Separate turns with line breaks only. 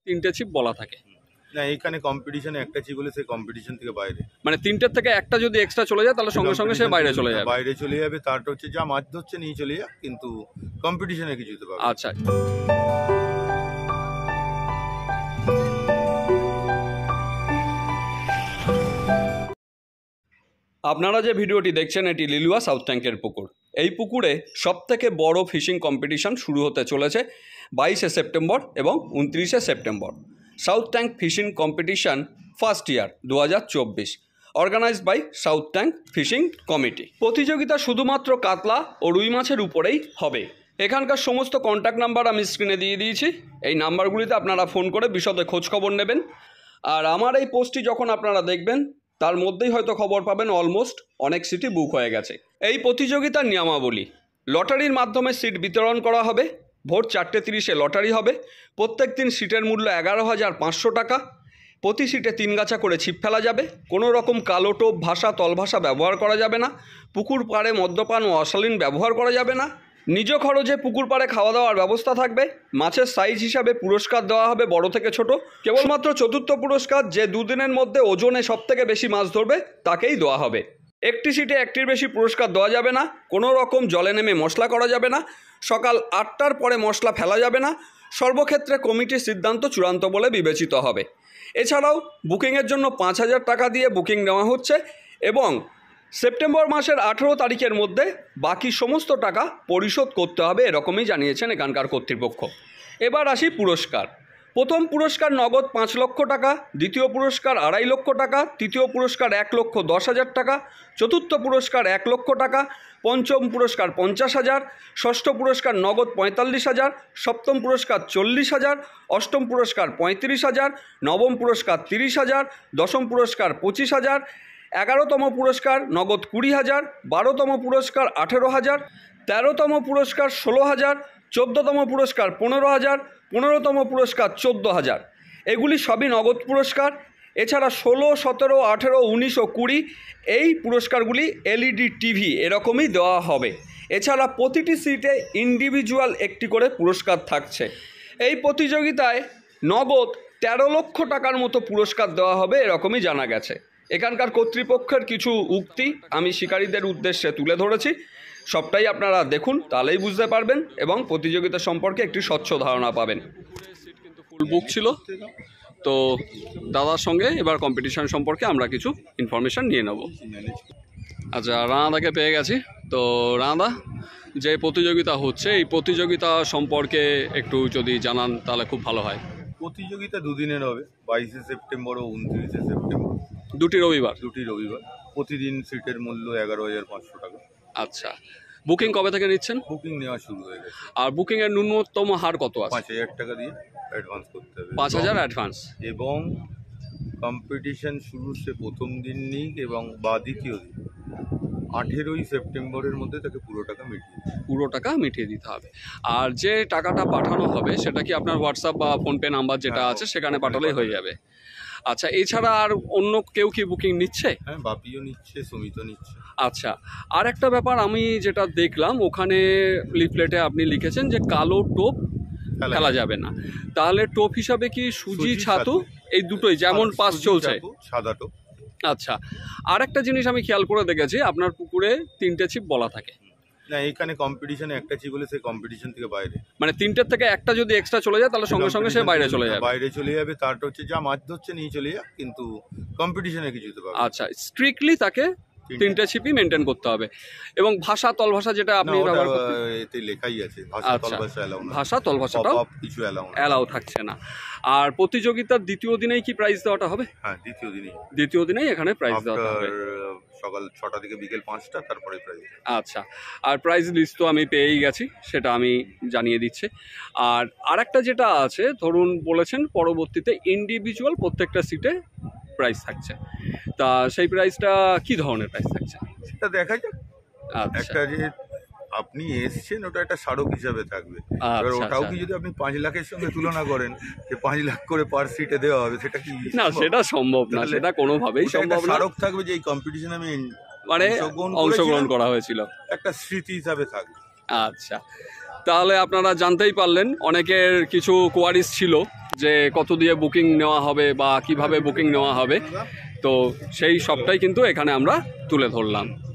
তিনটে ছিপ বলা থাকে
না, এখানে কম্পিটিশনে একটা ছিপ বলে সেই কম্পিটিশন থেকে বাইরে,
মানে তিনটের থেকে একটা যদি এক্সট্রা চলে যায় তাহলে সঙ্গে সঙ্গে সে বাইরে চলে যাবে।
বাইরে চলে যাবে, তারটা হচ্ছে যা মাছ ধরছে নিয়ে চলে যাক, কিন্তু কম্পিটিশনে কিছু হতে পারবে।
আচ্ছা, আপনারা যে ভিডিওটি দেখছেন এটি লিলুয়া সাউথ ট্যাঙ্কের পুকুর। এই পুকুরে সবথেকে বড় ফিশিং কম্পিটিশন শুরু হতে চলেছে 22শে সেপ্টেম্বর এবং 29শে September. South tank fishing competition first year 2024 organised by south tank fishing committee. প্রতিযোগিতা শুধুমাত্র কাতলা ও রুই মাছের উপরেই হবে। এখানকার সমস্ত কন্ট্যাক্ট নাম্বার আমি স্ক্রিনে দিয়ে দিয়েছি। এই নাম্বারগুলিতে আপনারা ফোন করে বিশদে খোঁজখবর নেবেন। আর আমার এই পোস্টটি যখন আপনারা দেখবেন তার মধ্যেই হয়তো খবর পাবেন অলমোস্ট অনেক সিটই বুক হয়ে গেছে। এই প্রতিযোগিতার নিয়মাবলী: লটারির মাধ্যমে সিট বিতরণ করা হবে। ভোর 4:30-এ লটারি হবে। প্রত্যেক দিন সিটের মূল্য 11,500 টাকা। প্রতি সিটে 3 গাছা করে ছিপ ফেলা যাবে। কোনো রকম কালো টোপ, ভাষা, তলভাষা ব্যবহার করা যাবে না। পুকুর পাড়ে মদ্যপান ও অশালীন ব্যবহার করা যাবে না। নিজ খরচে পুকুর পাড়ে খাওয়া দাওয়ার ব্যবস্থা থাকবে। মাছের সাইজ হিসাবে পুরস্কার দেওয়া হবে বড় থেকে ছোট। কেবলমাত্র চতুর্থ পুরস্কার, যে দুদিনের মধ্যে ওজনে সবথেকে বেশি মাছ ধরবে তাকেই দেওয়া হবে। একটি সিটে একটির বেশি পুরস্কার দেওয়া যাবে না। কোনো রকম জলে নেমে মশলা করা যাবে না। সকাল 8টার পরে মশলা ফেলা যাবে না। সর্বক্ষেত্রে কমিটির সিদ্ধান্ত চূড়ান্ত বলে বিবেচিত হবে। এছাড়াও বুকিংয়ের জন্য 5,000 টাকা দিয়ে বুকিং নেওয়া হচ্ছে এবং সেপ্টেম্বর মাসের 18 তারিখের মধ্যে বাকি সমস্ত টাকা পরিশোধ করতে হবে, এরকমই জানিয়েছেন এখানকার কর্তৃপক্ষ। এবার আসি পুরস্কার। প্রথম পুরস্কার নগদ 5 লক্ষ টাকা, দ্বিতীয় পুরস্কার 2.5 লক্ষ টাকা, তৃতীয় পুরস্কার 1,10,000 টাকা, চতুর্থ পুরস্কার 1 লক্ষ টাকা, পঞ্চম পুরস্কার 50,000, ষষ্ঠ পুরস্কার নগদ 45,000, সপ্তম পুরস্কার 40,000, অষ্টম পুরস্কার 35,000, নবম পুরস্কার 30,000, দশম পুরস্কার 25,000, 11তম পুরস্কার নগদ 20,000, 12তম পুরস্কার 18,000, 13তম পুরস্কার 16,000, 14তম পুরস্কার 15,000, 15তম পুরস্কার 14,000। এগুলি সবই নগদ পুরস্কার। এছাড়া 16, 17, 18, 19 ও 20 এই পুরস্কারগুলি LED টিভি এরকমই দেওয়া হবে। এছাড়া প্রতিটি সিটে ইন্ডিভিজুয়াল একটি করে পুরস্কার থাকছে। এই প্রতিযোগিতায় নগদ 13 লক্ষ টাকার মতো পুরস্কার দেওয়া হবে এরকমই জানা গেছে। এখানকার কর্তৃপক্ষের কিছু উক্তি আমি শিকারীদের উদ্দেশ্যে তুলে ধরেছি। সবটাই আপনারা দেখুন, তাহলেই বুঝতে পারবেন এবং প্রতিযোগিতা সম্পর্কে একটি স্বচ্ছ ধারণা পাবেন। সিট কিন্তু ফুল বুক ছিল। তো দাদার সঙ্গে এবার কম্পিটিশন সম্পর্কে আমরা কিছু ইনফরমেশান নিয়ে নেব। আচ্ছা, রানাদাকে পেয়ে গেছি। তো রানাদা, যে প্রতিযোগিতা হচ্ছে এই প্রতিযোগিতা সম্পর্কে একটু যদি জানান তাহলে খুব ভালো হয়।
প্রতিযোগিতা দুদিনের হবে, 22শে সেপ্টেম্বর ও 29শে সেপ্টেম্বর।
দুটি রবিবার।
প্রতিদিন সিটের মূল্য 11,500 টাকা।
আচ্ছা, বুকিং কবে থেকে নিচ্ছেন?
বুকিং নেওয়া শুরু হয়ে গেছে।
আর বুকিংয়ের ন্যূনতম হার কত আছে?
5,000 টাকা দিয়ে অ্যাডভান্স করতে হবে।
5,000 অ্যাডভান্স। এবং
কম্পিটিশন শুরুর সে প্রথম দিন নিক এবং বা দ্বিতীয় দিন 18ই সেপ্টেম্বরের মধ্যে তাকে পুরো টাকা মিটিয়ে দিতে হবে। আর যে টাকাটা পাঠানো হবে সেটা কি আপনার হোয়াটসঅ্যাপ বা ফোনপে নাম্বার যেটা আছে সেখানে পাঠালেই হয়ে যাবে? আচ্ছা, এছাড়া আর অন্য কেউ কি বুকিং নিচ্ছে? হ্যাঁ, বাপিও নিচ্ছে, সুমিতও নিচ্ছে।
আচ্ছা, আর একটা ব্যাপার আমি যেটা দেখলাম ওখানে লিফলেটে আপনি লিখেছেন যে কালো টোপ ফেলা যাবে না। তাহলে টোপ হিসাবে কি সুজি, ছাতু এই দুটোই যেমন পাস চলছে?
সাদা টোপ।
আচ্ছা, আর একটা জিনিস আমি খেয়াল করে দেখেছি আপনার পুকুরে 3টে ছিপ বলা থাকে।
না, এখানে কম্পিটিশনে একটা ছিপ বলে সেই কম্পিটিশন থেকে বাইরে,
মানে 3টের থেকে একটা যদি এক্সট্রা চলে যায় তাহলে সঙ্গে সঙ্গে সে বাইরে চলে যাবে।
তারটা হচ্ছে যা মাছ ধরছে নিয়ে চলে যাক, কিন্তু কম্পিটিশনে কিছু হতে পারবে।
আচ্ছা, স্ট্রিক্টলি তাকে 3টে ছিপই মেনটেন করতে হবে। এবং ভাষা তলভাষা যেটা আপনি ব্যবহার করতে,
এতে লেখাই আছে ভাষা তলভাষা এলাও না।
ভাষা তলভাষাটাও
কিছু এলাও থাকছে
না। আর প্রতিযোগিতার দ্বিতীয় দিনেই কি প্রাইজ দেওয়াটা হবে?
হ্যাঁ,
দ্বিতীয় দিনেই এখানে প্রাইজ দেওয়াটা হবে।
সকাল 6টা থেকে বিকেল 5টা, তারপরে প্রাইজ।
আচ্ছা, আর প্রাইজ লিস্ট তো আমি পেয়েই গেছি, সেটা আমি জানিয়ে দিচ্ছি। আর আরেকটা যেটা আছে, ধরুন বলেছেন পরবর্তীতে ইন্ডিভিজুয়াল প্রত্যেকটা সিটে প্রাইস থাকছে, তা সেই প্রাইসটা কি ধরনের প্রাইস থাকছে
সেটা দেখা যাক।
আচ্ছা,
একটা যে আপনি এসছেন ওটা একটা স্মারক হিসাবে থাকবে। এবার ওটাও কি যদি আপনি 5 লাখের সঙ্গে তুলনা করেন যে 5 লাখ করে পার সিটে দেওয়া হবে, সেটা কি?
না, সেটা সম্ভব না, সেটা কোনোভাবেই সম্ভব না।
স্মারক থাকবে যে এই কম্পিটিশনে আমি
মানে অংশগ্রহণ করা হয়েছিল,
একটা স্মৃতি হিসাবে থাকবে।
আচ্ছা, তাহলে আপনারা জানতেই পারলেন, অনেকের কিছু কোয়ারিজ ছিল যে কত দিয়ে বুকিং নেওয়া হবে বা কিভাবে বুকিং নেওয়া হবে, তো সেই সবটাই কিন্তু এখানে আমরা তুলে ধরলাম।